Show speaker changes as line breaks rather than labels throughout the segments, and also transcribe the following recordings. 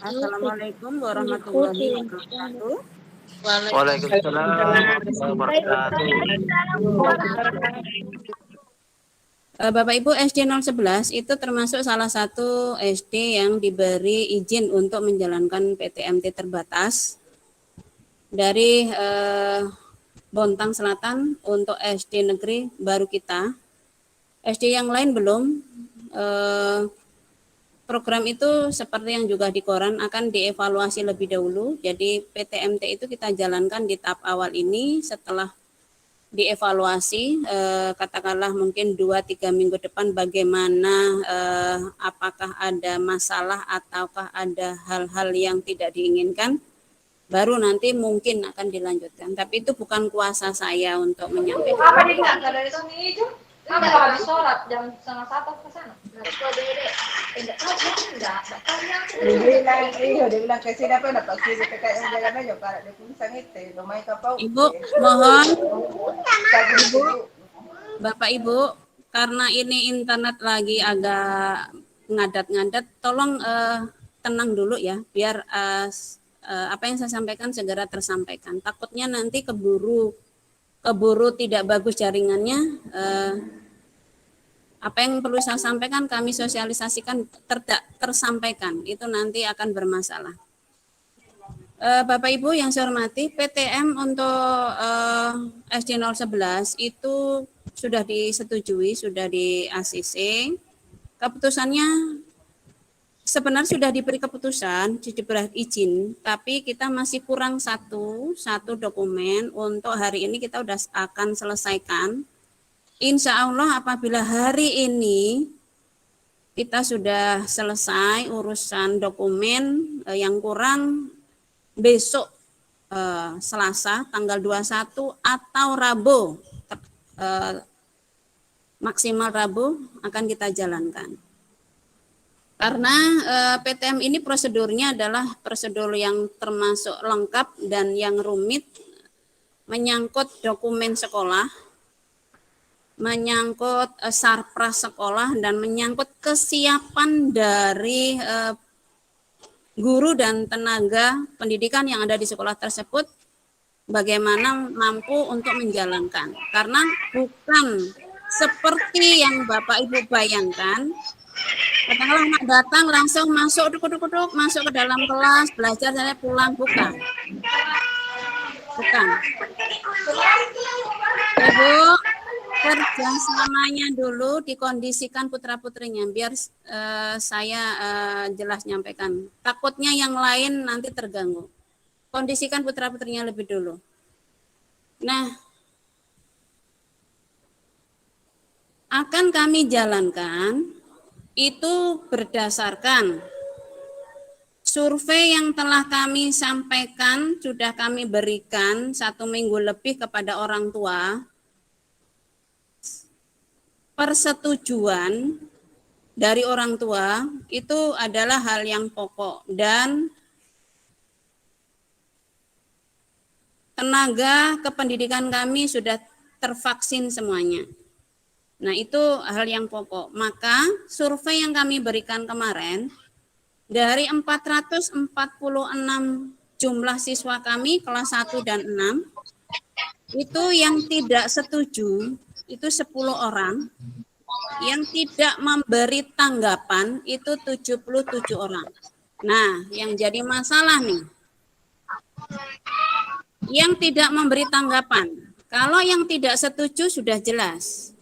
Assalamualaikum warahmatullahi wabarakatuh.
Waalaikumsalam warahmatullahi wabarakatuh.
Bapak Ibu, SD 011 itu termasuk salah satu SD yang diberi izin untuk menjalankan PTMT terbatas dari Bontang Selatan untuk SD negeri baru kita. SD yang lain belum. Program itu seperti yang juga di koran akan dievaluasi lebih dahulu. Jadi PTMT itu kita jalankan di tahap awal ini, setelah dievaluasi katakanlah mungkin 2-3 minggu depan bagaimana, apakah ada masalah ataukah ada hal-hal yang tidak diinginkan, baru nanti mungkin akan dilanjutkan. Tapi itu bukan kuasa saya untuk menyampaikan.
Apa dia nggak dari sini itu? Nggak habis sholat jam 1:30 ke sana. Dia bilang ke sini apa dapat sih PKM jalan aja para dia pun sangit lumai kapau.
Ibu, mohon Ibu, Bapak Ibu, karena ini internet lagi agak ngadat-ngadat, tolong tenang dulu ya, biar apa yang saya sampaikan segera tersampaikan. Takutnya nanti keburu tidak bagus jaringannya. Apa yang perlu saya sampaikan kami sosialisasikan tersampaikan, itu nanti akan bermasalah. Bapak Ibu yang saya hormati, PTM untuk SD 011 itu sudah disetujui, sudah di ACC. Keputusannya sebenarnya sudah diberi keputusan, diberi izin, tapi kita masih kurang satu dokumen. Untuk hari ini kita sudah akan selesaikan. Insya Allah apabila hari ini kita sudah selesai urusan dokumen, yang kurang besok Selasa tanggal 21 atau Rabu, maksimal Rabu akan kita jalankan. Karena PTM ini prosedurnya adalah prosedur yang termasuk lengkap dan yang rumit, menyangkut dokumen sekolah, menyangkut sarpras sekolah, dan menyangkut kesiapan dari guru dan tenaga pendidikan yang ada di sekolah tersebut, bagaimana mampu untuk menjalankan. Karena bukan seperti yang Bapak Ibu bayangkan, katakanlah anak datang langsung masuk duduk-duduk, masuk ke dalam kelas, belajar dan pulang, bukan. Ibu, kerjasamanya dulu dikondisikan putra-putrinya, biar saya jelas nyampaikan. Takutnya yang lain nanti terganggu. Kondisikan putra-putrinya lebih dulu. Nah, akan kami jalankan itu berdasarkan survei yang telah kami sampaikan, sudah kami berikan 1 minggu lebih kepada orang tua. Persetujuan dari orang tua itu adalah hal yang pokok, dan tenaga kependidikan kami sudah tervaksin semuanya. Nah, itu hal yang pokok. Maka survei yang kami berikan kemarin, dari 446 jumlah siswa kami kelas 1 dan 6, itu yang tidak setuju itu 10 orang, yang tidak memberi tanggapan itu 77 orang. Nah, yang jadi masalah nih, yang tidak memberi tanggapan. Kalau yang tidak setuju sudah jelas.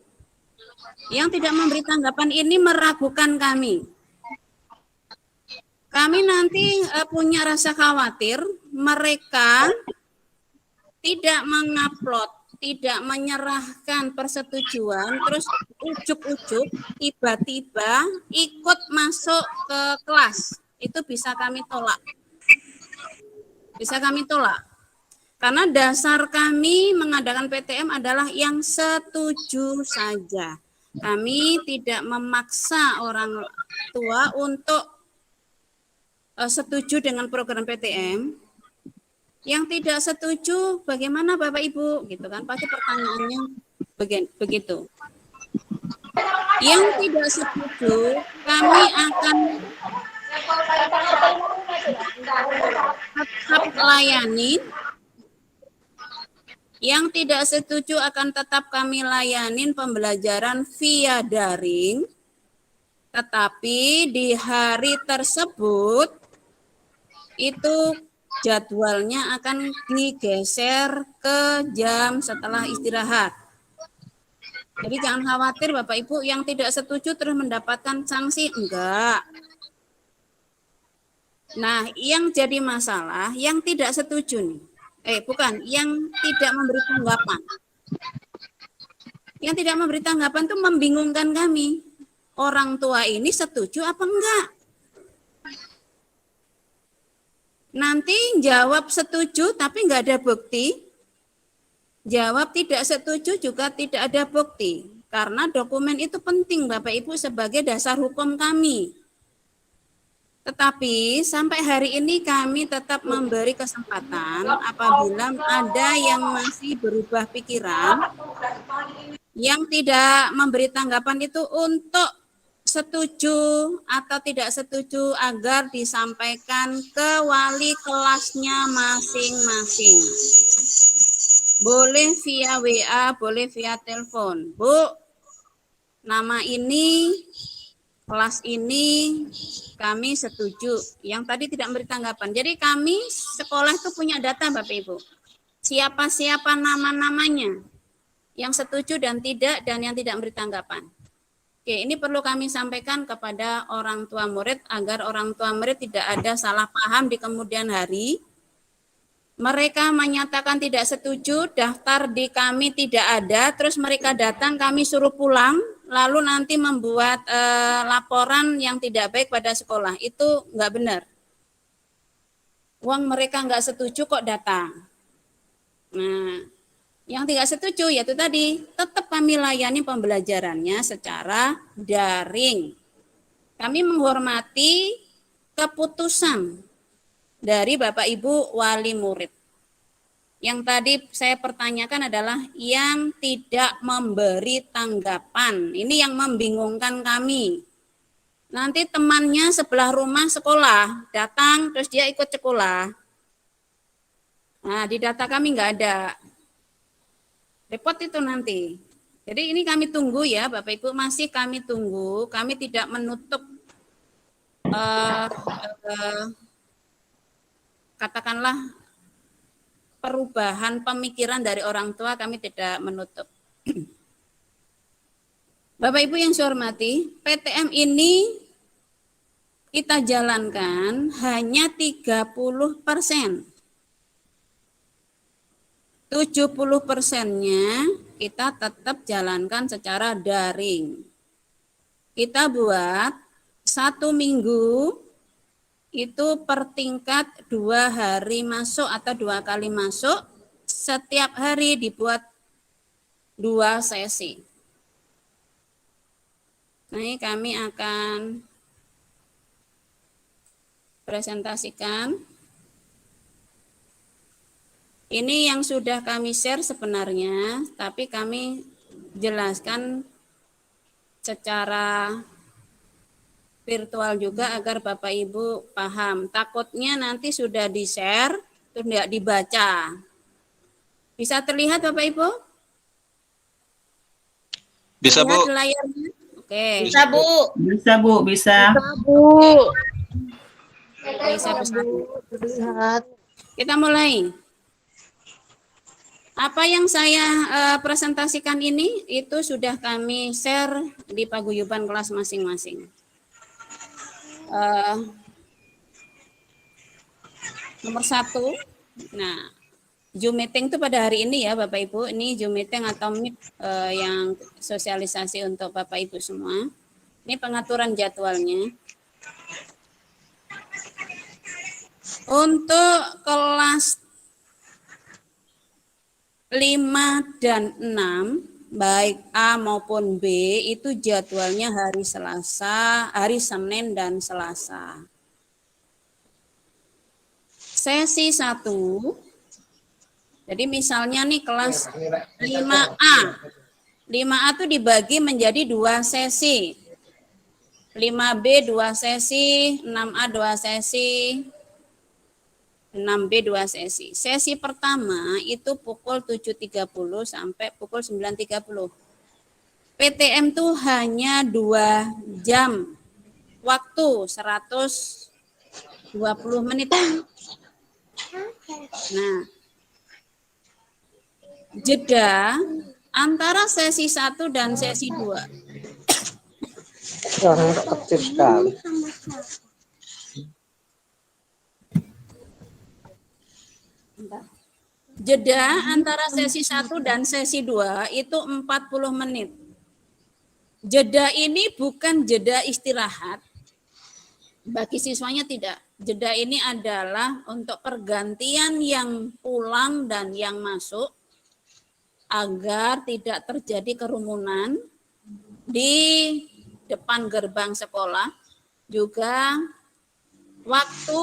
Yang tidak memberi tanggapan ini meragukan kami. Kami nanti punya rasa khawatir mereka tidak mengupload, tidak menyerahkan persetujuan, terus ujuk-ujuk tiba-tiba ikut masuk ke kelas. Itu bisa kami tolak. Bisa kami tolak. Karena dasar kami mengadakan PTM adalah yang setuju saja. Kami tidak memaksa orang tua untuk setuju dengan program PTM. Yang tidak setuju bagaimana Bapak Ibu, gitu kan, pasti pertanyaannya begitu. Yang tidak setuju kami akan tetap layani. Yang tidak setuju akan tetap kami layanin pembelajaran via daring. Tetapi di hari tersebut itu jadwalnya akan digeser ke jam setelah istirahat. Jadi jangan khawatir Bapak Ibu yang tidak setuju terus mendapatkan sanksi, enggak. Nah, yang jadi masalah yang tidak setuju nih. Yang tidak memberi tanggapan. Yang tidak memberi tanggapan itu membingungkan kami. Orang tua ini setuju apa enggak? Nanti jawab setuju tapi enggak ada bukti. Jawab tidak setuju juga tidak ada bukti. Karena dokumen itu penting Bapak Ibu sebagai dasar hukum kami. Tetapi sampai hari ini kami tetap memberi kesempatan apabila ada yang masih berubah pikiran, yang tidak memberi tanggapan itu untuk setuju atau tidak setuju agar disampaikan ke wali kelasnya masing-masing. Boleh via WA, boleh via telepon. Bu, nama ini, kelas ini, kami setuju. Yang tadi tidak memberi tanggapan. Jadi kami sekolah itu punya data Bapak Ibu. Siapa-siapa nama-namanya. Yang setuju dan yang tidak memberi tanggapan. Oke, ini perlu kami sampaikan kepada orang tua murid agar orang tua murid tidak ada salah paham di kemudian hari. Mereka menyatakan tidak setuju, daftar di kami tidak ada, terus mereka datang kami suruh pulang, lalu nanti membuat laporan yang tidak baik pada sekolah. Itu enggak benar. Uang mereka enggak setuju kok datang. Nah, yang tidak setuju yaitu tadi, tetap kami layani pembelajarannya secara daring. Kami menghormati keputusan dari Bapak Ibu wali murid. Yang tadi saya pertanyakan adalah yang tidak memberi tanggapan. Ini yang membingungkan kami. Nanti temannya sebelah rumah sekolah, datang terus dia ikut sekolah. Nah, di data kami nggak ada. Repot itu nanti. Jadi ini kami tunggu ya Bapak Ibu, masih kami tunggu. Kami tidak menutup katakanlah perubahan pemikiran dari orang tua, kami tidak menutup. Bapak Ibu yang saya hormati, PTM ini kita jalankan hanya 30%. 70%-nya kita tetap jalankan secara daring. Kita buat 1 minggu itu per tingkat 2 hari masuk atau 2 kali masuk. Setiap hari dibuat 2 sesi. Nah, ini kami akan presentasikan. Ini yang sudah kami share sebenarnya, tapi kami jelaskan secara virtual juga agar Bapak Ibu paham. Takutnya nanti sudah di-share, terus tidak dibaca. Bisa terlihat Bapak Ibu?
Bisa Bu.
Lihat layarnya? Oke.
Bisa Bu.
Bisa Bu, bisa.
Bisa lihat. Kita mulai. Apa yang saya presentasikan ini itu sudah kami share di paguyuban kelas masing-masing. Nomor 1, nah Zoom meeting itu pada hari ini ya Bapak Ibu, ini Zoom meeting atau Meet yang sosialisasi untuk Bapak Ibu semua. Ini pengaturan jadwalnya. Untuk kelas 5 dan 6, baik A maupun B, itu jadwalnya hari Selasa, hari Senin dan Selasa. Sesi 1, jadi misalnya nih kelas 5A. 5A itu dibagi menjadi 2 sesi. 5B 2 sesi, 6A 2 sesi, 6B 2 sesi. Sesi pertama itu pukul 7.30 sampai pukul 9.30. PTM itu hanya 2 jam. Waktu 120 menit. Nah, jeda antara sesi 1 dan sesi 2.
Orang kecil sekali.
Jeda antara sesi 1 dan sesi 2 itu 40 menit. Jeda ini bukan jeda istirahat. Bagi siswanya tidak. Jeda ini adalah untuk pergantian yang pulang dan yang masuk agar tidak terjadi kerumunan di depan gerbang sekolah. Juga waktu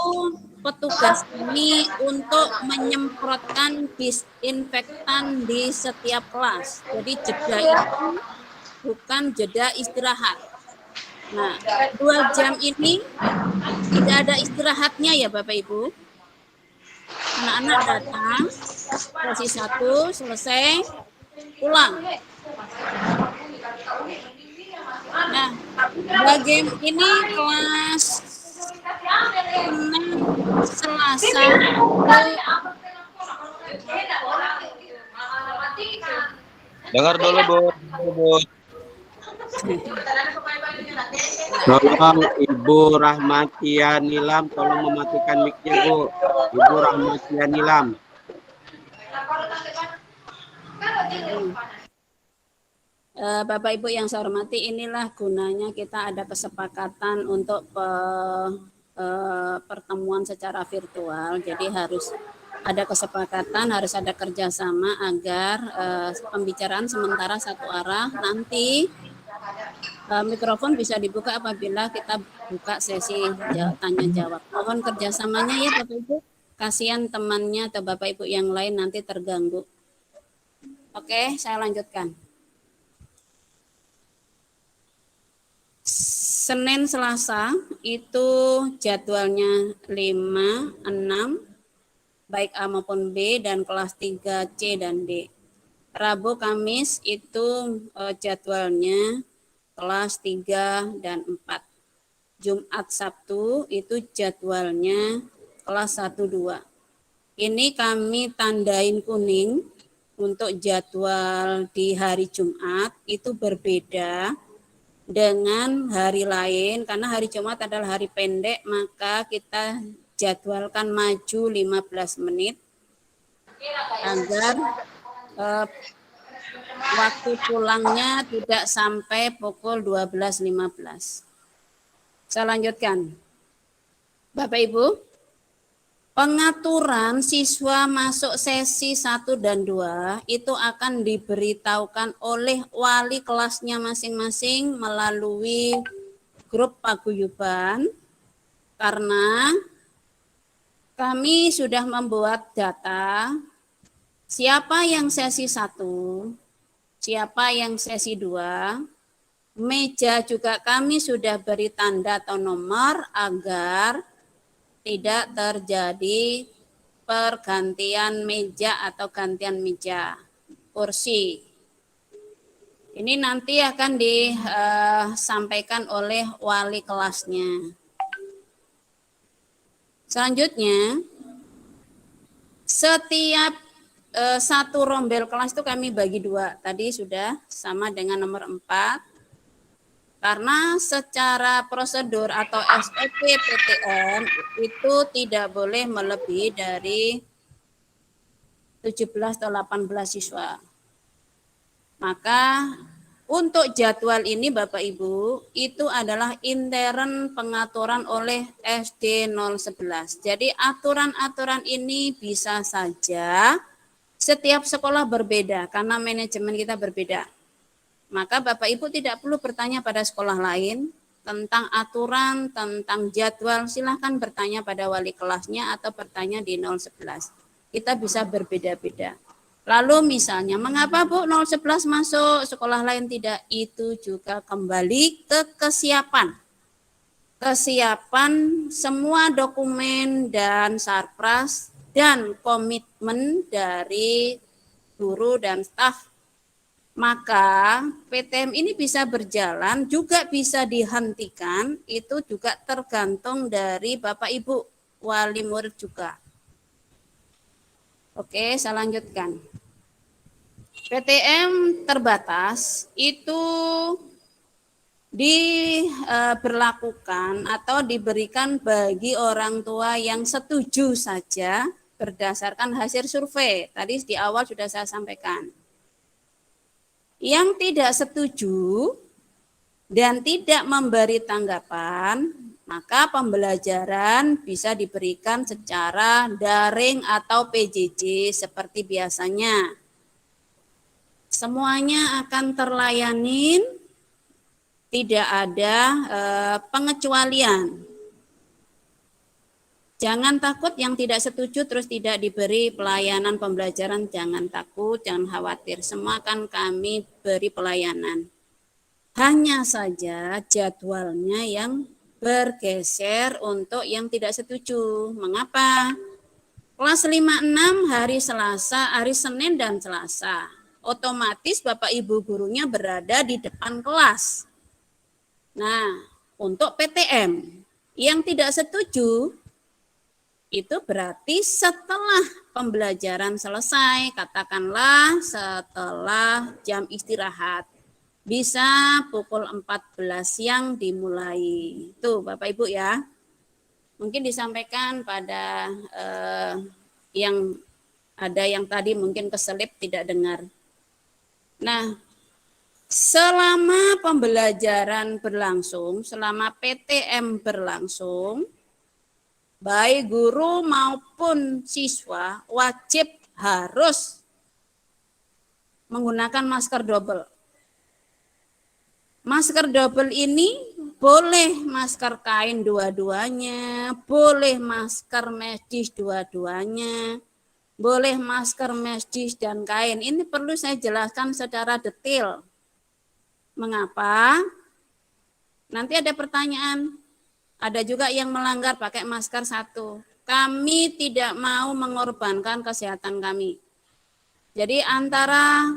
petugas ini untuk menyemprotkan disinfektan di setiap kelas. Jadi jeda itu bukan jeda istirahat. Nah, 2 jam ini tidak ada istirahatnya ya Bapak Ibu. Anak-anak datang, sesi 1 selesai, pulang. Nah, bagian ini kelas Senin, Selasa,
Dengar dulu, Bu. Tolong Ibu Rahmatia Nilam, tolong mematikan mic-nya, Bu. Ibu Rahmatia Nilam.
Bapak Ibu yang saya hormati, inilah gunanya kita ada kesepakatan untuk pertemuan secara virtual. Jadi harus ada kesepakatan, harus ada kerjasama agar pembicaraan sementara satu arah. Nanti mikrofon bisa dibuka apabila kita buka sesi tanya jawab. Mohon kerjasamanya ya Bapak Ibu. Kasihan temannya atau Bapak Ibu yang lain nanti terganggu. Oke, saya lanjutkan. Senin Selasa itu jadwalnya 5, 6, baik A maupun B dan kelas 3 C dan D. Rabu Kamis itu jadwalnya kelas 3 dan 4. Jumat Sabtu itu jadwalnya kelas 1, 2. Ini kami tandain kuning untuk jadwal di hari Jumat itu berbeda dengan hari lain, karena hari Jumat adalah hari pendek, maka kita jadwalkan maju 15 menit agar waktu pulangnya tidak sampai pukul 12.15. Saya lanjutkan. Bapak Ibu, pengaturan siswa masuk sesi 1 dan 2 itu akan diberitahukan oleh wali kelasnya masing-masing melalui grup paguyuban, karena kami sudah membuat data siapa yang sesi 1, siapa yang sesi 2, meja juga kami sudah beri tanda atau nomor agar tidak terjadi pergantian meja atau gantian meja, kursi. Ini nanti akan disampaikan oleh wali kelasnya. Selanjutnya, setiap satu rombel kelas itu kami bagi 2. Tadi sudah sama dengan nomor 4. Karena secara prosedur atau SOP PTM itu tidak boleh melebihi dari 17 atau 18 siswa. Maka untuk jadwal ini Bapak Ibu itu adalah intern pengaturan oleh SD 011. Jadi aturan-aturan ini bisa saja setiap sekolah berbeda karena manajemen kita berbeda. Maka Bapak Ibu tidak perlu bertanya pada sekolah lain tentang aturan, tentang jadwal. Silahkan bertanya pada wali kelasnya atau bertanya di 011. Kita bisa berbeda-beda. Lalu misalnya, mengapa Bu 011 masuk, sekolah lain tidak? Itu juga kembali ke kesiapan. kesiapan semua dokumen dan sarpras dan komitmen dari guru dan staf, maka PTM ini bisa berjalan, juga bisa dihentikan, itu juga tergantung dari Bapak Ibu wali murid juga. Oke, saya lanjutkan. PTM terbatas itu diberlakukan atau diberikan bagi orang tua yang setuju saja berdasarkan hasil survei. Tadi di awal sudah saya sampaikan. Yang tidak setuju dan tidak memberi tanggapan, maka pembelajaran bisa diberikan secara daring atau PJJ seperti biasanya. Semuanya akan terlayanin, tidak ada pengecualian. Jangan takut yang tidak setuju terus tidak diberi pelayanan pembelajaran, jangan takut, jangan khawatir, semua akan kami beri pelayanan. Hanya saja jadwalnya yang bergeser untuk yang tidak setuju. Mengapa? Kelas 5-6 hari Selasa, hari Senin dan Selasa. Otomatis Bapak Ibu gurunya berada di depan kelas. Nah, untuk PTM yang tidak setuju itu berarti setelah pembelajaran selesai, katakanlah setelah jam istirahat, bisa pukul 14 siang dimulai. Tuh Bapak Ibu ya, mungkin disampaikan pada yang ada yang tadi mungkin keselip tidak dengar. Nah, selama pembelajaran berlangsung, selama PTM berlangsung, baik guru maupun siswa wajib harus menggunakan masker double. Masker double ini boleh masker kain dua-duanya, boleh masker medis dua-duanya, boleh masker medis dan kain. Ini perlu saya jelaskan secara detail. Mengapa? Nanti ada pertanyaan. Ada juga yang melanggar pakai masker satu. Kami tidak mau mengorbankan kesehatan kami. Jadi antara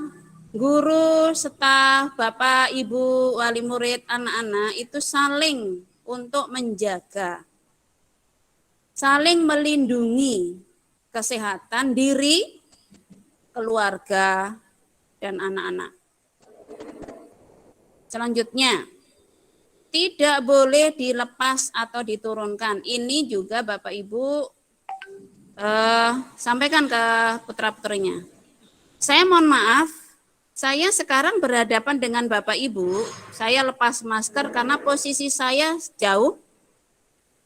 guru, staf, Bapak, Ibu, wali murid, anak-anak itu saling untuk menjaga, saling melindungi kesehatan diri, keluarga, dan anak-anak. Selanjutnya, tidak boleh dilepas atau diturunkan. Ini juga Bapak Ibu sampaikan ke putra-putrinya. Saya mohon maaf, saya sekarang berhadapan dengan Bapak Ibu, saya lepas masker karena posisi saya jauh.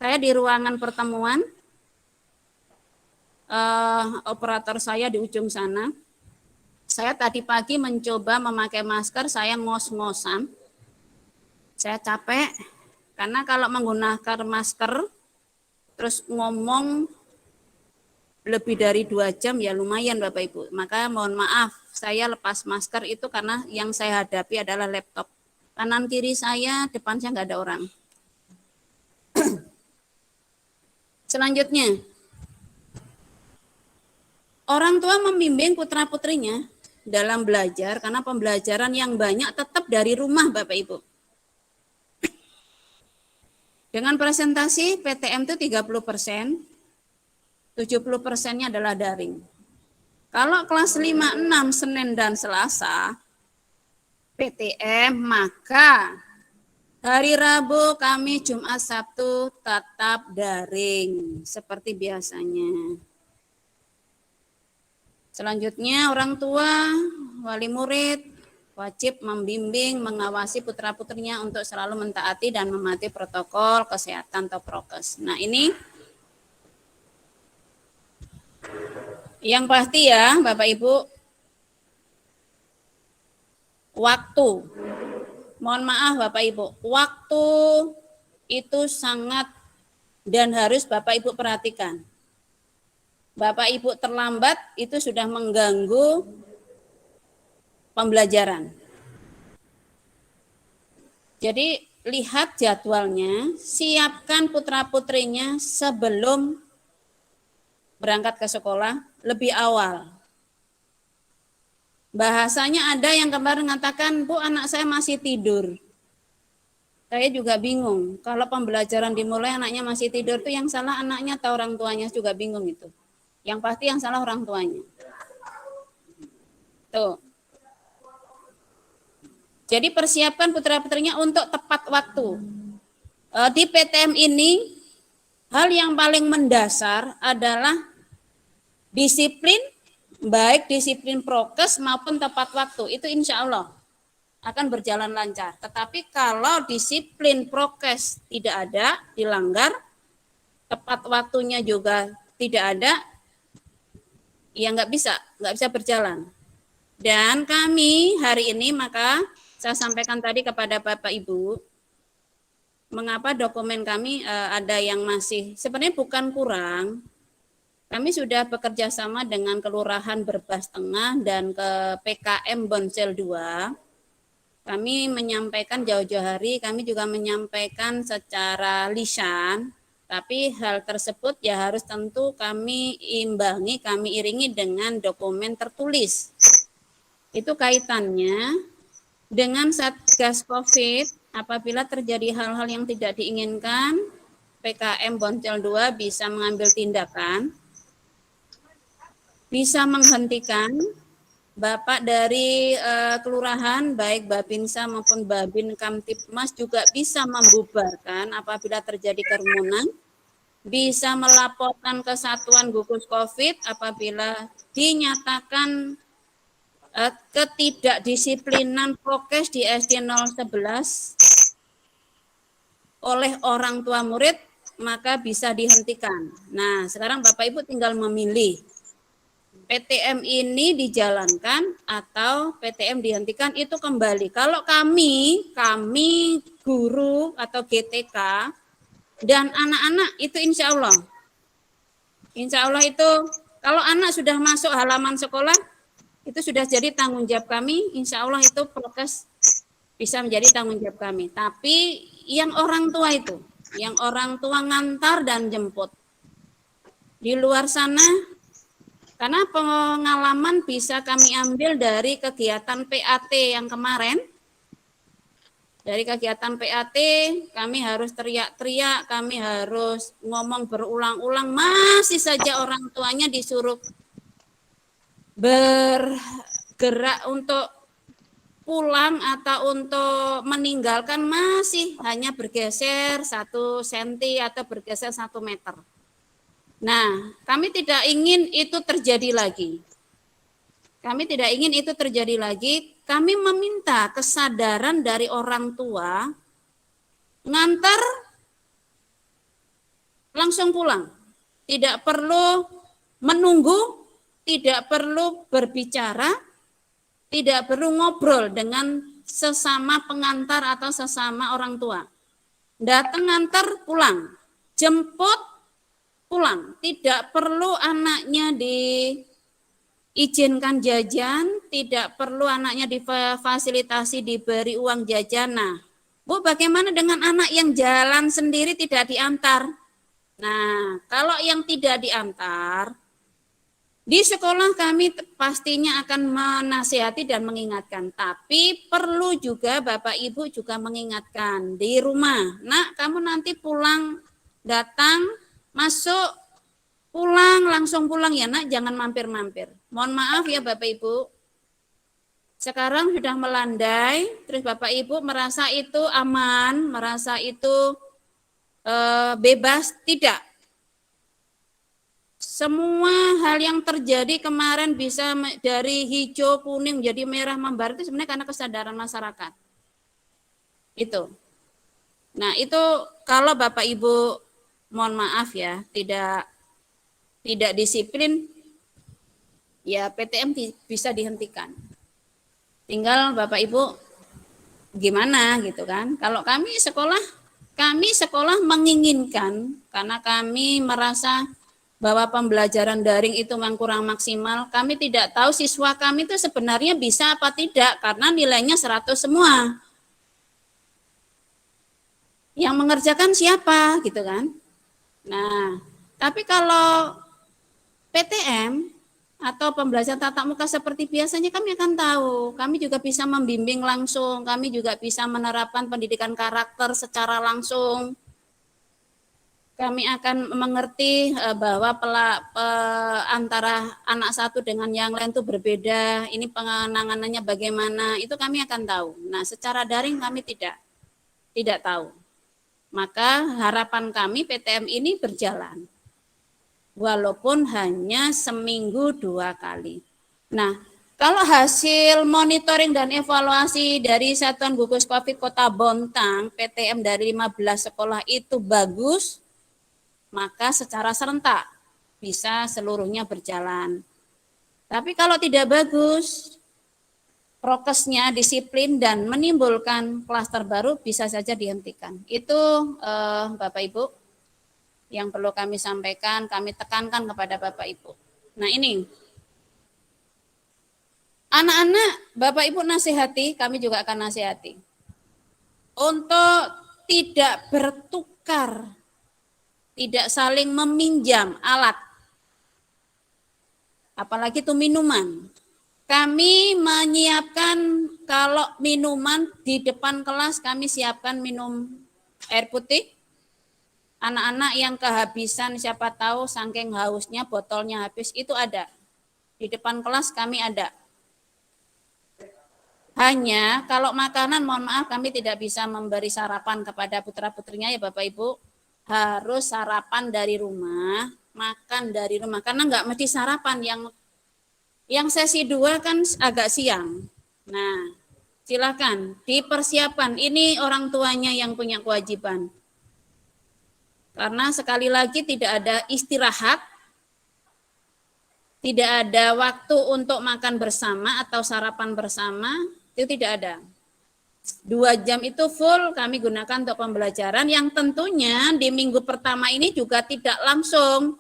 Saya di ruangan pertemuan, operator saya di ujung sana. Saya tadi pagi mencoba memakai masker, saya ngos-ngosan. Saya capek, karena kalau menggunakan masker, terus ngomong lebih dari 2 jam ya lumayan Bapak Ibu. Maka mohon maaf, saya lepas masker itu karena yang saya hadapi adalah laptop. Kanan kiri saya, depan saya nggak ada orang. Selanjutnya, orang tua membimbing putra-putrinya dalam belajar karena pembelajaran yang banyak tetap dari rumah Bapak Ibu. Dengan presentasi PTM itu 30%, 70%-nya adalah daring. Kalau kelas 5-6 Senin dan Selasa PTM, maka hari Rabu, Kamis, Jumat, Sabtu tetap daring seperti biasanya. Selanjutnya orang tua, wali murid wajib membimbing, mengawasi putra-putrinya untuk selalu mentaati dan mematuhi protokol kesehatan atau prokes. Nah ini yang pasti ya Bapak Ibu, waktu. Mohon maaf Bapak Ibu, waktu itu sangat dan harus Bapak Ibu perhatikan. Bapak Ibu terlambat itu sudah mengganggu pembelajaran. Jadi lihat jadwalnya, siapkan putra-putrinya sebelum berangkat ke sekolah lebih awal. Bahasanya ada yang kemarin mengatakan, Bu, anak saya masih tidur. Saya juga bingung, kalau pembelajaran dimulai anaknya masih tidur itu yang salah anaknya atau orang tuanya, juga bingung itu. Yang pasti yang salah orang tuanya. Tuh. Jadi persiapkan putra-putrinya untuk tepat waktu. Di PTM ini, hal yang paling mendasar adalah disiplin, baik disiplin prokes maupun tepat waktu. Itu insya Allah akan berjalan lancar. Tetapi kalau disiplin prokes tidak ada, dilanggar, tepat waktunya juga tidak ada, ya nggak bisa berjalan. Dan kami hari ini, maka saya sampaikan tadi kepada Bapak Ibu, mengapa dokumen kami ada yang masih, sebenarnya bukan kurang, kami sudah bekerja sama dengan Kelurahan Berbas Tengah dan ke PKM Bonsel 2. Kami menyampaikan jauh-jauh hari, kami juga menyampaikan secara lisan, tapi hal tersebut ya harus tentu kami imbangi, kami iringi dengan dokumen tertulis. Itu kaitannya dengan Satgas COVID, apabila terjadi hal-hal yang tidak diinginkan, PKM Bonsel 2 bisa mengambil tindakan, bisa menghentikan. Bapak dari kelurahan, baik Babinsa maupun Babin Kamtipmas juga bisa membubarkan apabila terjadi kerumunan, bisa melaporkan ke Satuan Gugus COVID apabila dinyatakan ketidakdisiplinan prokes di SD 011 oleh orang tua murid, maka bisa dihentikan. Nah, sekarang Bapak Ibu tinggal memilih, PTM ini dijalankan atau PTM dihentikan, itu kembali. Kalau kami guru atau GTK dan anak-anak itu insya Allah itu kalau anak sudah masuk halaman sekolah, itu sudah jadi tanggung jawab kami, insya Allah itu prokes bisa menjadi tanggung jawab kami. Tapi yang orang tua itu, yang orang tua ngantar dan jemput, di luar sana, karena pengalaman bisa kami ambil dari kegiatan PAT yang kemarin. Dari kegiatan PAT, kami harus teriak-teriak, kami harus ngomong berulang-ulang, masih saja orang tuanya disuruh bergerak untuk pulang atau untuk meninggalkan, masih hanya bergeser 1 senti atau bergeser 1 meter. Nah, kami tidak ingin itu terjadi lagi. Kami tidak ingin itu terjadi lagi. Kami meminta kesadaran dari orang tua, ngantar langsung pulang. Tidak perlu menunggu, tidak perlu berbicara, tidak perlu ngobrol dengan sesama pengantar atau sesama orang tua. Datang ngantar pulang, jemput pulang. Tidak perlu anaknya diizinkan jajan, tidak perlu anaknya difasilitasi diberi uang jajan. Nah, Bu, bagaimana dengan anak yang jalan sendiri tidak diantar? Nah, kalau yang tidak diantar, di sekolah kami pastinya akan menasihati dan mengingatkan. Tapi perlu juga Bapak Ibu juga mengingatkan di rumah. Nak, kamu nanti pulang, datang, masuk, pulang, langsung pulang ya nak, jangan mampir-mampir. Mohon maaf ya Bapak Ibu, sekarang sudah melandai, terus Bapak Ibu merasa itu aman, merasa itu bebas, tidak. Semua hal yang terjadi kemarin bisa dari hijau, kuning, menjadi merah, membara, itu sebenarnya karena kesadaran masyarakat. Itu. Nah itu kalau Bapak Ibu mohon maaf ya, tidak disiplin, ya PTM bisa dihentikan. Tinggal Bapak Ibu gimana gitu kan. Kalau kami sekolah menginginkan, karena kami merasa bahwa pembelajaran daring itu memang kurang maksimal. Kami tidak tahu siswa kami itu sebenarnya bisa apa tidak, karena nilainya 100 semua. Yang mengerjakan siapa gitu kan. Nah, tapi kalau PTM atau pembelajaran tatap muka seperti biasanya kami akan tahu, kami juga bisa membimbing langsung, kami juga bisa menerapkan pendidikan karakter secara langsung. Kami akan mengerti bahwa antara anak satu dengan yang lain itu berbeda, ini penanganannya bagaimana, itu kami akan tahu. Nah, secara daring kami tidak tahu. Maka harapan kami PTM ini berjalan. Walaupun hanya seminggu 2 kali. Nah, kalau hasil monitoring dan evaluasi dari Satuan Gugus Covid Kota Bontang, PTM dari 15 sekolah itu bagus, maka secara serentak bisa seluruhnya berjalan. Tapi kalau tidak bagus, prokesnya disiplin dan menimbulkan klaster baru bisa saja dihentikan. Itu Bapak Ibu yang perlu kami sampaikan, kami tekankan kepada Bapak Ibu. Nah ini, anak-anak Bapak Ibu nasihati, kami juga akan nasihati. Untuk tidak bertukar, tidak saling meminjam alat. Apalagi itu minuman. Kami menyiapkan kalau minuman di depan kelas kami siapkan minum air putih. Anak-anak yang kehabisan siapa tahu saking hausnya botolnya habis itu ada. Di depan kelas kami ada. Hanya kalau makanan mohon maaf kami tidak bisa memberi sarapan kepada putra-putrinya ya Bapak Ibu. Harus sarapan dari rumah, makan dari rumah karena enggak mesti sarapan yang sesi 2 kan agak siang. Nah, silakan dipersiapkan. Ini orang tuanya yang punya kewajiban. Karena sekali lagi tidak ada istirahat, tidak ada waktu untuk makan bersama atau sarapan bersama, itu tidak ada. 2 jam itu full kami gunakan untuk pembelajaran yang tentunya di minggu pertama ini juga tidak langsung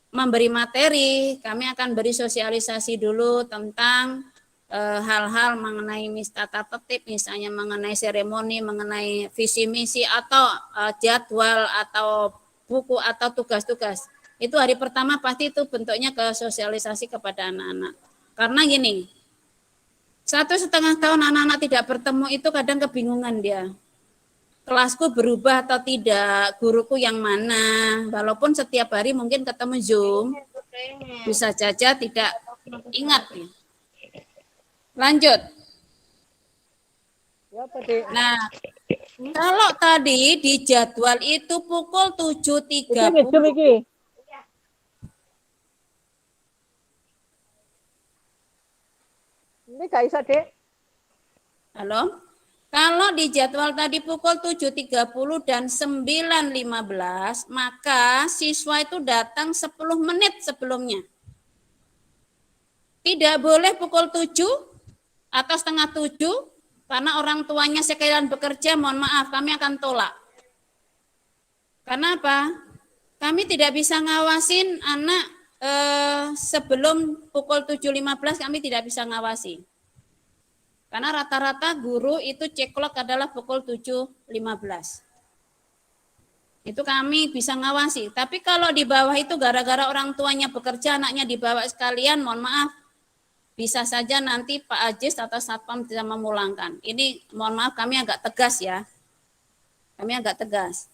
memberi materi, kami akan beri sosialisasi dulu tentang hal-hal mengenai tata tertib, misalnya mengenai seremoni, mengenai visi misi atau jadwal atau buku atau tugas-tugas. Itu hari pertama pasti itu bentuknya ke sosialisasi kepada anak-anak. Karena gini, 1,5 tahun anak-anak tidak bertemu itu kadang kebingungan dia. Kelasku berubah atau tidak, guruku yang mana, walaupun setiap hari mungkin ketemu Zoom, bisa saja tidak ingat. Lanjut. Nah, kalau tadi di jadwal itu pukul 7.30.
Ini gak bisa, Dek.
Halo? Kalau di jadwal tadi pukul 7.30 dan 9.15, maka siswa itu datang 10 menit sebelumnya. Tidak boleh pukul 7 atau setengah 7, karena orang tuanya sekalian bekerja, mohon maaf, kami akan tolak. Karena apa? Kami tidak bisa ngawasin anak sebelum pukul 7.15, kami tidak bisa ngawasi. Karena rata-rata guru itu cek-clock adalah pukul 7.15. Itu kami bisa ngawasi. Tapi kalau di bawah itu gara-gara orang tuanya bekerja, anaknya dibawa sekalian, mohon maaf, bisa saja nanti Pak Ajis atau Satpam bisa memulangkan. Ini mohon maaf kami agak tegas ya. Kami agak tegas.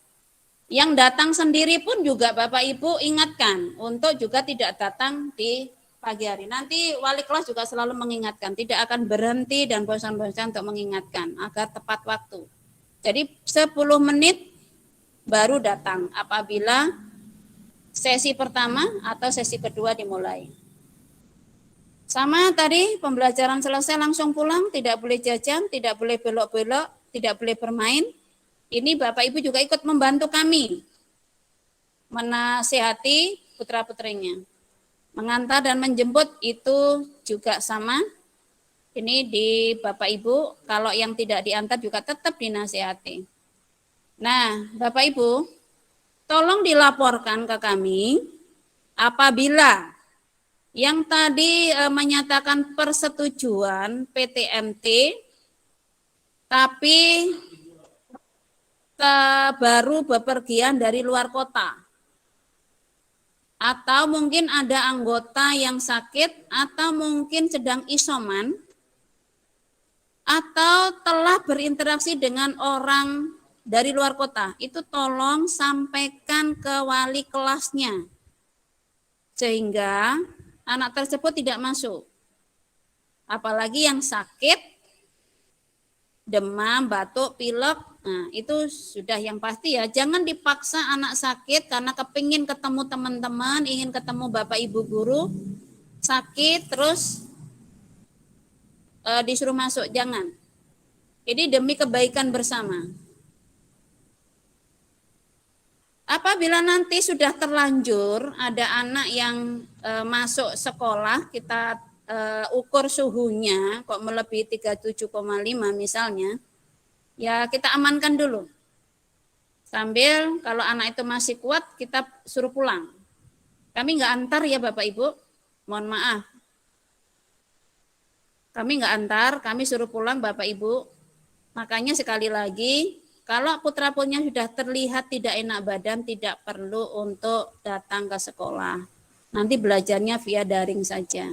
Yang datang sendiri pun juga Bapak Ibu ingatkan untuk juga tidak datang di pagi hari. Nanti wali kelas juga selalu mengingatkan, tidak akan berhenti dan bosan-bosan untuk mengingatkan agar tepat waktu. Jadi 10 menit baru datang apabila sesi pertama atau sesi kedua dimulai. Sama tadi pembelajaran selesai langsung pulang, tidak boleh jajan, tidak boleh belok-belok, tidak boleh bermain. Ini Bapak Ibu juga ikut membantu kami menasihati putra-putrinya. Mengantar dan menjemput itu juga sama. Ini di Bapak Ibu, kalau yang tidak diantar juga tetap dinasihati. Nah, Bapak Ibu, tolong dilaporkan ke kami apabila yang tadi menyatakan persetujuan PTMT, tapi baru bepergian dari luar kota. Atau mungkin ada anggota yang sakit, atau mungkin sedang isoman, atau telah berinteraksi dengan orang dari luar kota. Itu tolong sampaikan ke wali kelasnya. Sehingga anak tersebut tidak masuk. Apalagi yang sakit, demam, batuk, pilek, nah itu sudah yang pasti ya. Jangan dipaksa anak sakit karena kepingin ketemu teman-teman, ingin ketemu bapak ibu guru, sakit terus disuruh masuk, jangan. Ini demi kebaikan bersama. Apabila nanti sudah terlanjur ada anak yang masuk sekolah, kita ukur suhunya kok melebihi 37,5 misalnya, ya kita amankan dulu. Sambil kalau anak itu masih kuat, kita suruh pulang. Kami nggak antar ya Bapak Ibu, mohon maaf. Kami nggak antar, kami suruh pulang Bapak Ibu. Makanya sekali lagi, kalau putra-putrinya sudah terlihat tidak enak badan, tidak perlu untuk datang ke sekolah. Nanti belajarnya via daring saja.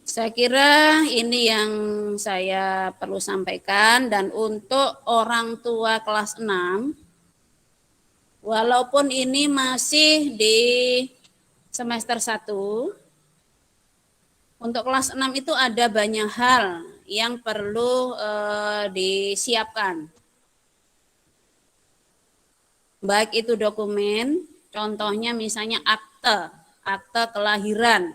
Saya kira ini yang saya perlu sampaikan. Dan untuk orang tua kelas 6, walaupun ini masih di semester 1, untuk kelas 6 itu ada banyak hal yang perlu disiapkan. Baik itu dokumen, contohnya misalnya akte kelahiran.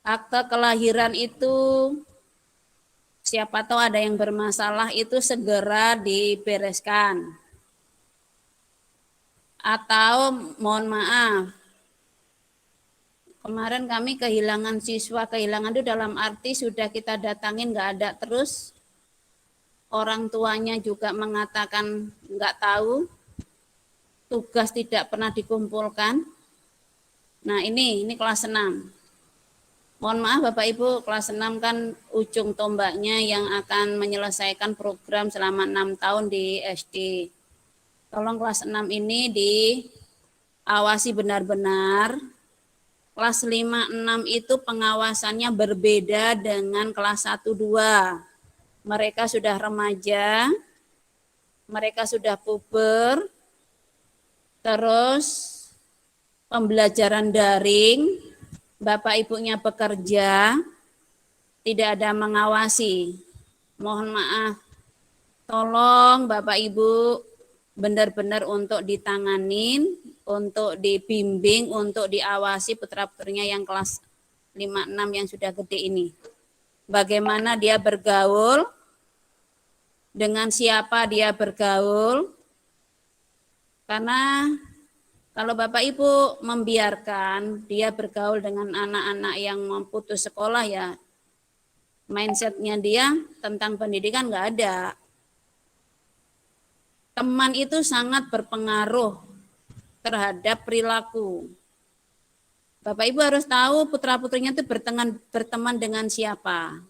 Akte kelahiran itu siapa tahu ada yang bermasalah, itu segera dibereskan. Atau mohon maaf, kemarin kami kehilangan siswa, kehilangan itu dalam arti sudah kita datangin nggak ada, terus orang tuanya juga mengatakan nggak tahu, tugas tidak pernah dikumpulkan. Nah ini kelas 6. Mohon maaf Bapak Ibu, kelas 6 kan ujung tombaknya yang akan menyelesaikan program selama 6 tahun di SD. Tolong kelas 6 ini diawasi benar-benar. Kelas 5-6 itu pengawasannya berbeda dengan kelas 1-2. Mereka sudah remaja, mereka sudah puber, terus pembelajaran daring, Bapak Ibunya bekerja, tidak ada mengawasi. Mohon maaf, tolong Bapak Ibu benar-benar untuk ditanganin, untuk dibimbing, untuk diawasi putra-putrinya yang kelas 5-6 yang sudah gede ini. Bagaimana dia bergaul, dengan siapa dia bergaul, karena kalau Bapak Ibu membiarkan dia bergaul dengan anak-anak yang mau putus sekolah, ya mindsetnya dia tentang pendidikan nggak ada. Teman itu sangat berpengaruh terhadap perilaku. Bapak Ibu harus tahu putra-putrinya itu berteman dengan siapa.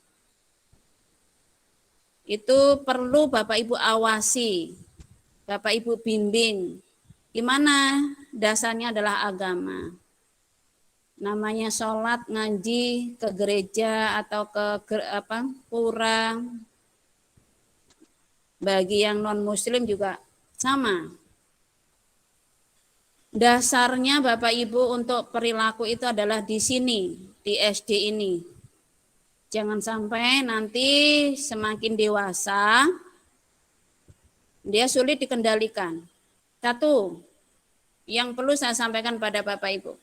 Itu perlu Bapak Ibu awasi, Bapak Ibu bimbing. Gimana dasarnya adalah agama. Namanya sholat, ngaji, ke gereja atau ke pura. Bagi yang non-muslim juga sama. Dasarnya Bapak Ibu untuk perilaku itu adalah di sini, di SD ini. Jangan sampai nanti semakin dewasa, dia sulit dikendalikan. Satu, yang perlu saya sampaikan pada Bapak Ibu.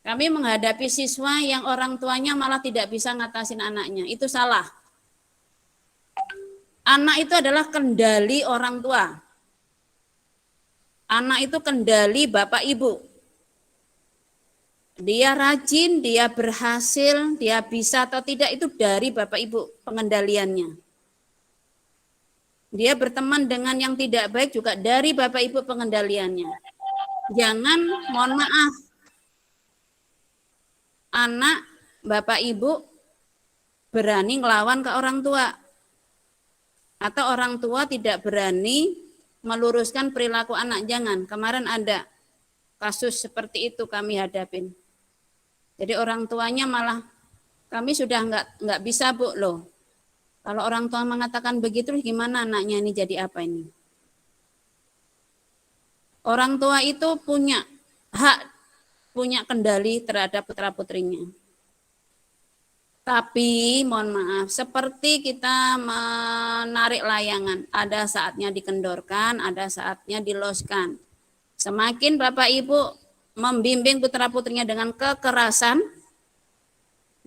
Kami menghadapi siswa yang orang tuanya malah tidak bisa ngatasin anaknya. Itu salah. Anak itu adalah kendali orang tua. Anak itu kendali Bapak Ibu. Dia rajin, dia berhasil, dia bisa atau tidak itu dari Bapak Ibu pengendaliannya. Dia berteman dengan yang tidak baik juga dari Bapak Ibu pengendaliannya. Jangan, mohon maaf, anak Bapak Ibu berani ngelawan ke orang tua. Atau orang tua tidak berani meluruskan perilaku anak. Jangan, kemarin ada kasus seperti itu kami hadapin. Jadi orang tuanya malah, kami sudah nggak bisa Bu loh. Kalau orang tua mengatakan begitu, gimana anaknya ini jadi apa ini? Orang tua itu punya hak, punya kendali terhadap putra-putrinya. Tapi mohon maaf, seperti kita menarik layangan, ada saatnya dikendorkan, ada saatnya diloskan. Semakin Bapak Ibu membimbing putra-putrinya dengan kekerasan,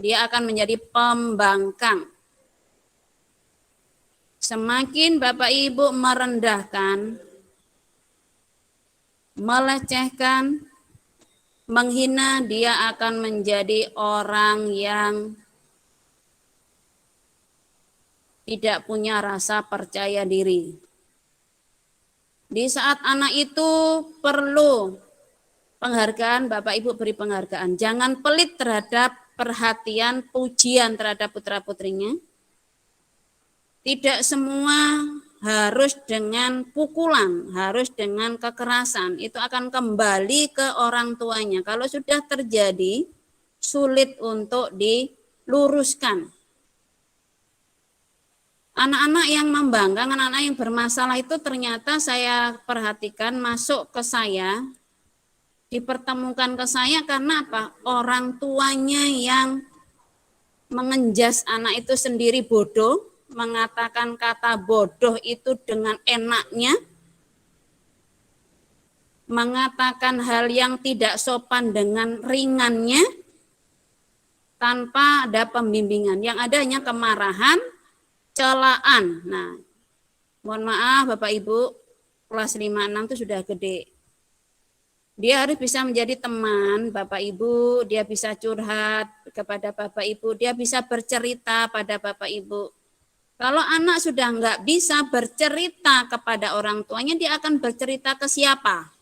dia akan menjadi pembangkang. Semakin Bapak Ibu merendahkan, melecehkan, menghina, dia akan menjadi orang yang tidak punya rasa percaya diri. Di saat anak itu perlu penghargaan, Bapak Ibu beri penghargaan. Jangan pelit terhadap perhatian, pujian terhadap putra-putrinya. Tidak semua harus dengan pukulan, harus dengan kekerasan. Itu akan kembali ke orang tuanya. Kalau sudah terjadi, sulit untuk diluruskan. Anak-anak yang membangkang, anak-anak yang bermasalah itu ternyata saya perhatikan masuk ke saya, dipertemukan ke saya karena apa? Orang tuanya yang mengenjas anak itu sendiri bodoh, mengatakan kata bodoh itu dengan enaknya, mengatakan hal yang tidak sopan dengan ringannya, tanpa ada pembimbingan. Yang ada hanya kemarahan, celaan. Nah, mohon maaf Bapak Ibu, kelas 5-6 itu sudah gede. Dia harus bisa menjadi teman Bapak Ibu, dia bisa curhat kepada Bapak Ibu, dia bisa bercerita pada Bapak Ibu. Kalau anak sudah nggak bisa bercerita kepada orang tuanya, dia akan bercerita ke siapa?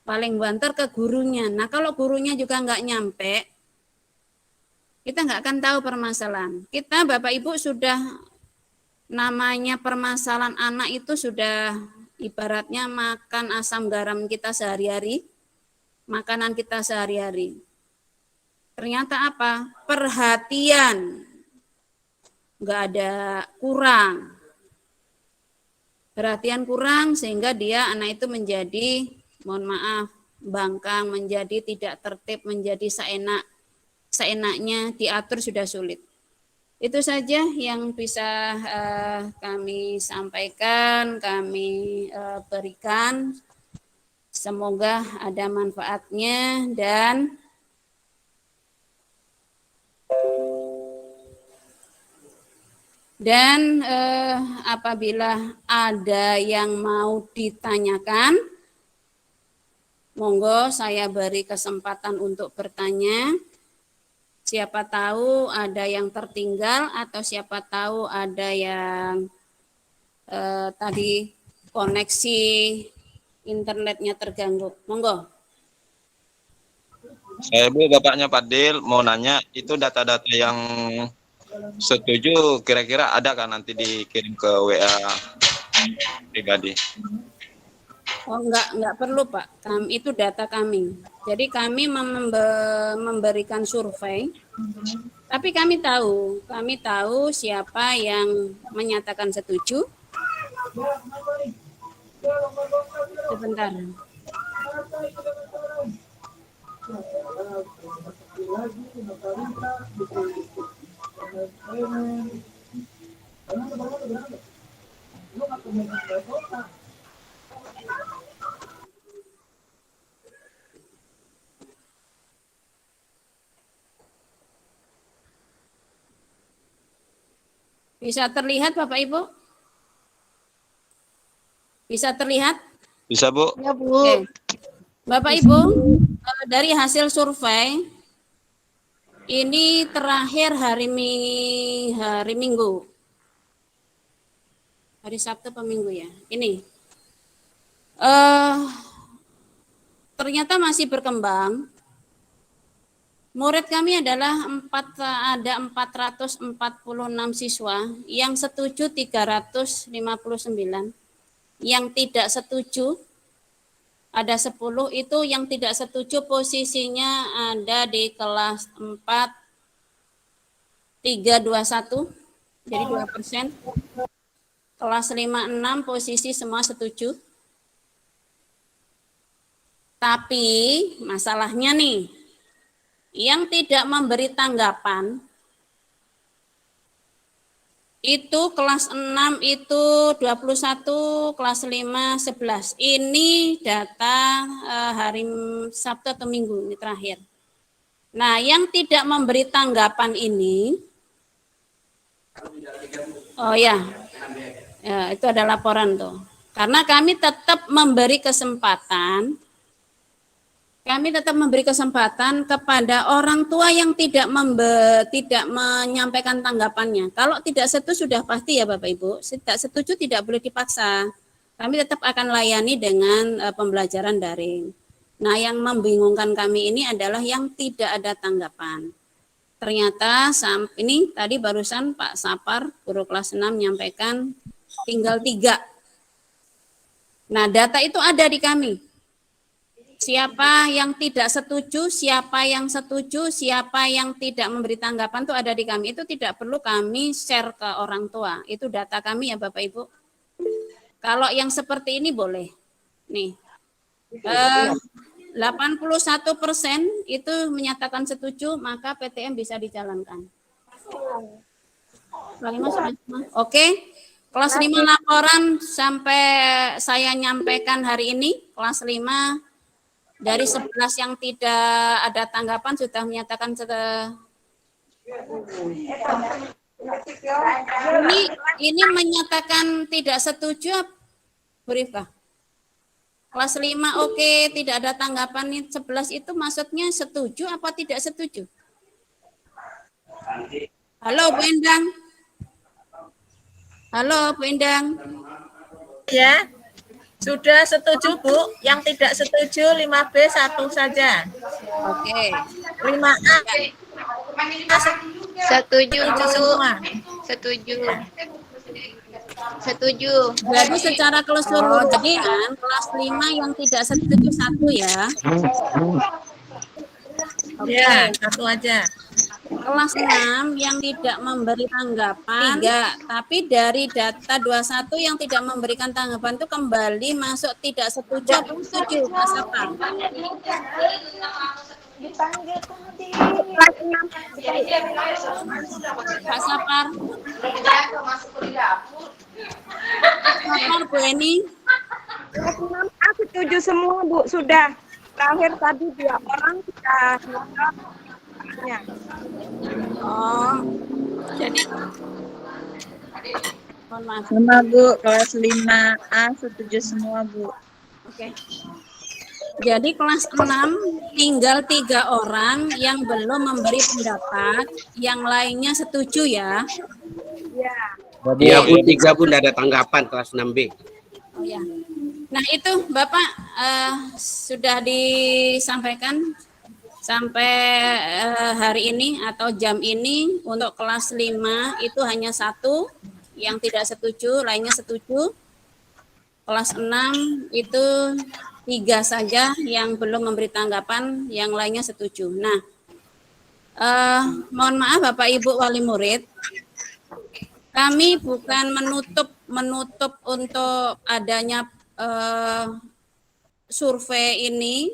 Paling banter ke gurunya. Nah, kalau gurunya juga nggak nyampe, kita nggak akan tahu permasalahan. Kita Bapak Ibu sudah, namanya permasalahan anak itu sudah ibaratnya makan asam garam kita sehari-hari, makanan kita sehari-hari. Ternyata apa? Perhatian, nggak ada, kurang. Perhatian kurang sehingga dia anak itu menjadi, mohon maaf, bangkang, menjadi tidak tertib, menjadi seenaknya diatur sudah sulit. Itu saja yang bisa kami sampaikan, kami berikan. Semoga ada manfaatnya dan apabila ada yang mau ditanyakan, monggo saya beri kesempatan untuk bertanya. Siapa tahu ada yang tertinggal atau siapa tahu ada yang tadi koneksi internetnya terganggu. Monggo.
Saya Bu, bapaknya Fadil mau nanya, itu data-data yang setuju kira-kira ada kan nanti dikirim ke WA pribadi?
Oh, enggak perlu Pak. Itu data kami. Jadi kami memberikan survei. Tapi kami tahu siapa yang menyatakan setuju. Sebentar. Bisa terlihat Bapak Ibu? Bisa terlihat?
Bisa Bu?
Ya, Bu.
Oke. Bapak Ibu, dari hasil survei ini terakhir hari Minggu. Hari Sabtu atau Minggu ya? Ini. Ternyata masih berkembang. Murid kami adalah ada 446 siswa, yang setuju 359, yang tidak setuju ada 10. Itu yang tidak setuju posisinya ada di kelas 4 321, jadi 2%. Kelas 5-6 posisi semua setuju. Tapi masalahnya nih, yang tidak memberi tanggapan itu kelas 6 itu 21, kelas 5 11. Ini data hari Sabtu atau Minggu ini terakhir. Nah, yang tidak memberi tanggapan ini, oh ya, itu ada laporan tuh. Karena kami tetap memberi kesempatan kepada orang tua yang tidak menyampaikan tanggapannya. Kalau tidak setuju sudah pasti ya Bapak Ibu, tidak setuju tidak boleh dipaksa. Kami tetap akan layani dengan pembelajaran daring. Nah, yang membingungkan kami ini adalah yang tidak ada tanggapan. Ternyata ini tadi barusan Pak Sapar, guru kelas 6 menyampaikan tinggal 3. Nah, data itu ada di kami. Siapa yang tidak setuju, siapa yang setuju, siapa yang tidak memberi tanggapan itu ada di kami. Itu tidak perlu kami share ke orang tua. Itu data kami ya Bapak Ibu. Kalau yang seperti ini boleh. Nih, 81% itu menyatakan setuju, maka PTM bisa dijalankan. Oke. Kelas 5 laporan sampai saya nyampaikan hari ini, kelas 5 dari 11 yang tidak ada tanggapan sudah menyatakan ini menyatakan tidak setuju, Burifka. Kelas 5 oke, tidak ada tanggapan. 11 itu maksudnya setuju apa tidak setuju? Halo Bu Endang. Halo Bu Endang.
Ya. Sudah setuju Bu, yang tidak setuju 5B 1 saja.
Oke.
5A.
Setuju Bu.
Semua.
Setuju. Setuju.
Jadi secara keseluruhan jadi kan kelas 5 yang tidak setuju 1 ya. Oke.
Ya, 1 aja.
Kelas 6 yang tidak memberi tanggapan 3, tapi dari data 21 yang tidak memberikan tanggapan itu kembali masuk tidak setuju atau setuju Pak Sapar? Pak Sapar? Sapar Bu Eni?
Kelas 6A setuju semua Bu, sudah. Terakhir tadi 2 orang sudah ya.
Oh, jadi mohon maaf.
Sama Bu, kelas 5A setuju semua Bu.
Oke. Jadi kelas 6 tinggal 3 orang yang belum memberi pendapat, yang lainnya setuju ya.
Ya.
Iya Bu, 3 pun tidak ada tanggapan kelas 6B.
Oh ya. Nah itu Bapak sudah disampaikan sampai hari ini atau jam ini untuk kelas 5 itu hanya 1 yang tidak setuju, lainnya setuju. Kelas 6 itu 3 saja yang belum memberi tanggapan, yang lainnya setuju. Nah, mohon maaf Bapak Ibu wali murid, kami bukan menutup untuk adanya survei ini,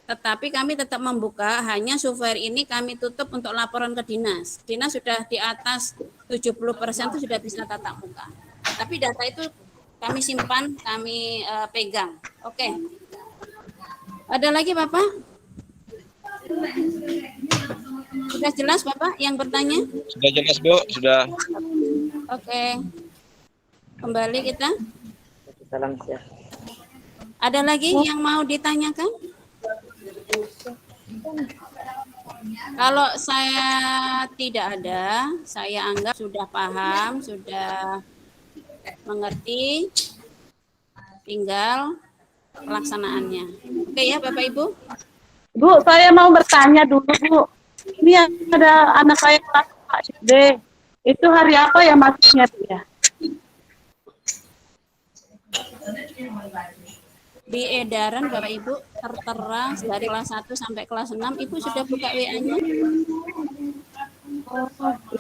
tetapi kami tetap membuka, hanya survei ini kami tutup untuk laporan ke dinas. Dinas sudah di atas 70% itu sudah bisa tatap muka. Tapi data itu kami simpan, kami pegang. Oke. Ada lagi Bapak? Sudah jelas Bapak yang bertanya?
Sudah jelas Bu, sudah.
Oke. Kembali kita.
Salam sehat.
Ada lagi yang mau ditanyakan? Kalau saya tidak ada, saya anggap sudah paham, sudah mengerti, tinggal pelaksanaannya. Oke ya Bapak Ibu?
Bu, saya mau bertanya dulu, Bu. Ini ada anak saya kelas 4 SD. Itu hari apa ya masuknya, Bu ya?
Di edaran Bapak Ibu tertera dari kelas 1 sampai kelas 6, Ibu sudah buka WA-nya?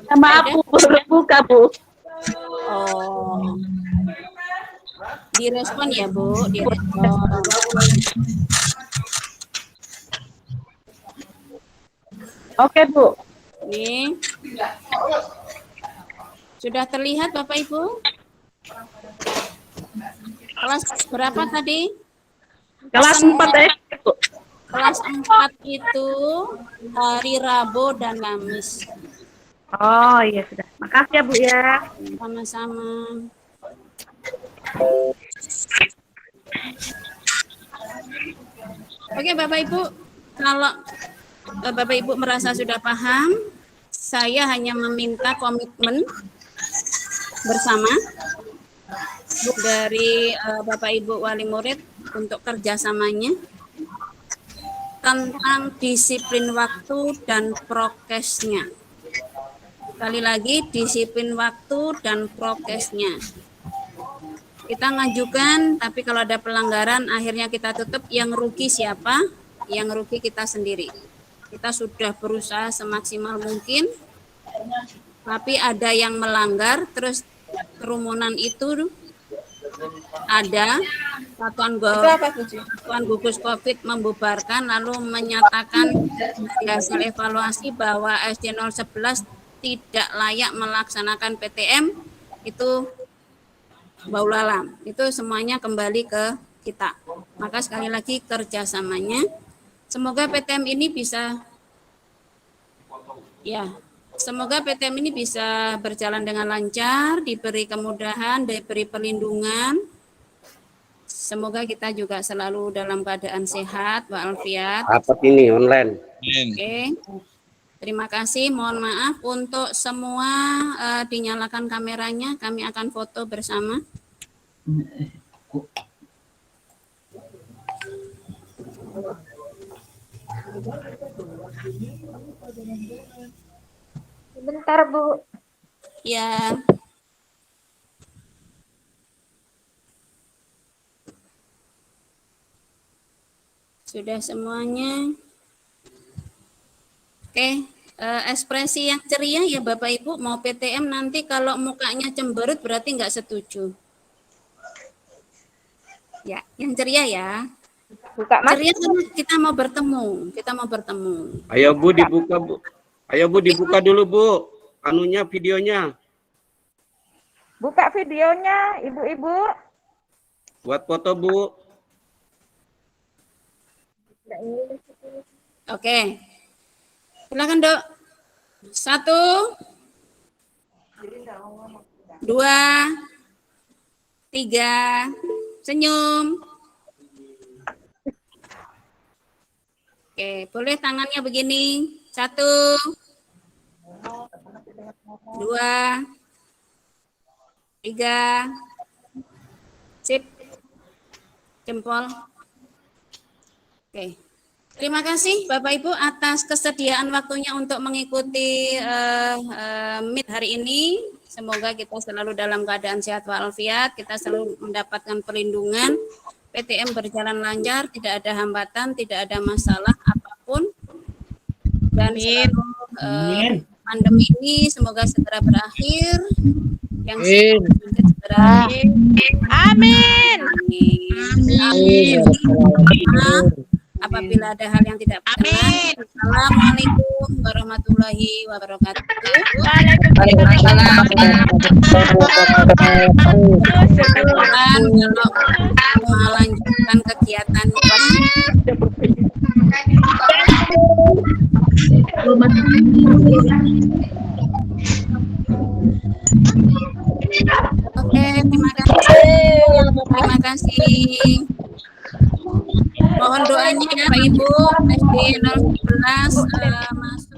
Ya, maaf, Bu, belum buka, Bu.
Oh. Direspon ya, Bu, direspon.
Oke, Bu.
Nih. Sudah terlihat Bapak Ibu? Kelas berapa tadi?
Kelas 4 SD, Bu.
Kelas 4 itu hari Rabu dan Kamis.
Oh, iya sudah. Makasih ya, Bu ya.
Sama-sama. Oke Bapak Ibu, kalau Bapak Ibu merasa sudah paham, saya hanya meminta komitmen bersama dari Bapak Ibu wali murid untuk kerjasamanya tentang disiplin waktu dan prokesnya. Sekali lagi, disiplin waktu dan prokesnya. Kita ngajukan, tapi kalau ada pelanggaran, akhirnya kita tutup. Yang rugi siapa? Yang rugi kita sendiri. Kita sudah berusaha semaksimal mungkin, tapi ada yang melanggar, terus kerumunan itu ada satuan gugus COVID membubarkan, lalu menyatakan hasil evaluasi bahwa SD 011 tidak layak melaksanakan PTM, itu bau lalang. Itu semuanya kembali ke kita. Maka sekali lagi kerjasamanya, semoga PTM ini bisa, ya, semoga PTM ini bisa berjalan dengan lancar, diberi kemudahan, diberi perlindungan. Semoga kita juga selalu dalam keadaan sehat, walafiat.
Rapat ini online.
Oke. Terima kasih, mohon maaf untuk semua dinyalakan kameranya, kami akan foto bersama.
Sebentar, Bu.
Ya. Sudah semuanya. Oke, ekspresi yang ceria ya Bapak Ibu, mau PTM nanti kalau mukanya cemberut berarti nggak setuju. Ya, yang ceria ya.
Buka Mas.
Ceria karena kita mau bertemu.
Ayo Bu dibuka, Bu. Ayo Bu dibuka dulu, Bu. Anunya videonya.
Buka videonya, Ibu-ibu.
Buat foto, Bu.
Oke. Silakan, Dok. 1, 2, 3, senyum. Oke, boleh tangannya begini. 1, 2, 3. Sip. Jempol. Oke. Terima kasih Bapak Ibu atas kesediaan waktunya untuk mengikuti Meet hari ini. Semoga kita selalu dalam keadaan sehat walafiat, kita selalu mendapatkan perlindungan, PTM berjalan lancar, tidak ada hambatan, tidak ada masalah apapun. Dan selalu, pandemi ini semoga segera berakhir. Yang segera berakhir.
Amin.
Amin. Apabila ada hal yang tidak berkenan. Assalamualaikum warahmatullahi wabarakatuh.
Waalaikumsalam.
Kalau melanjutkan kegiatannya. Oke, terima kasih. Terima kasih. Mohon doanya ya Pak Ibu, SD 011 Mas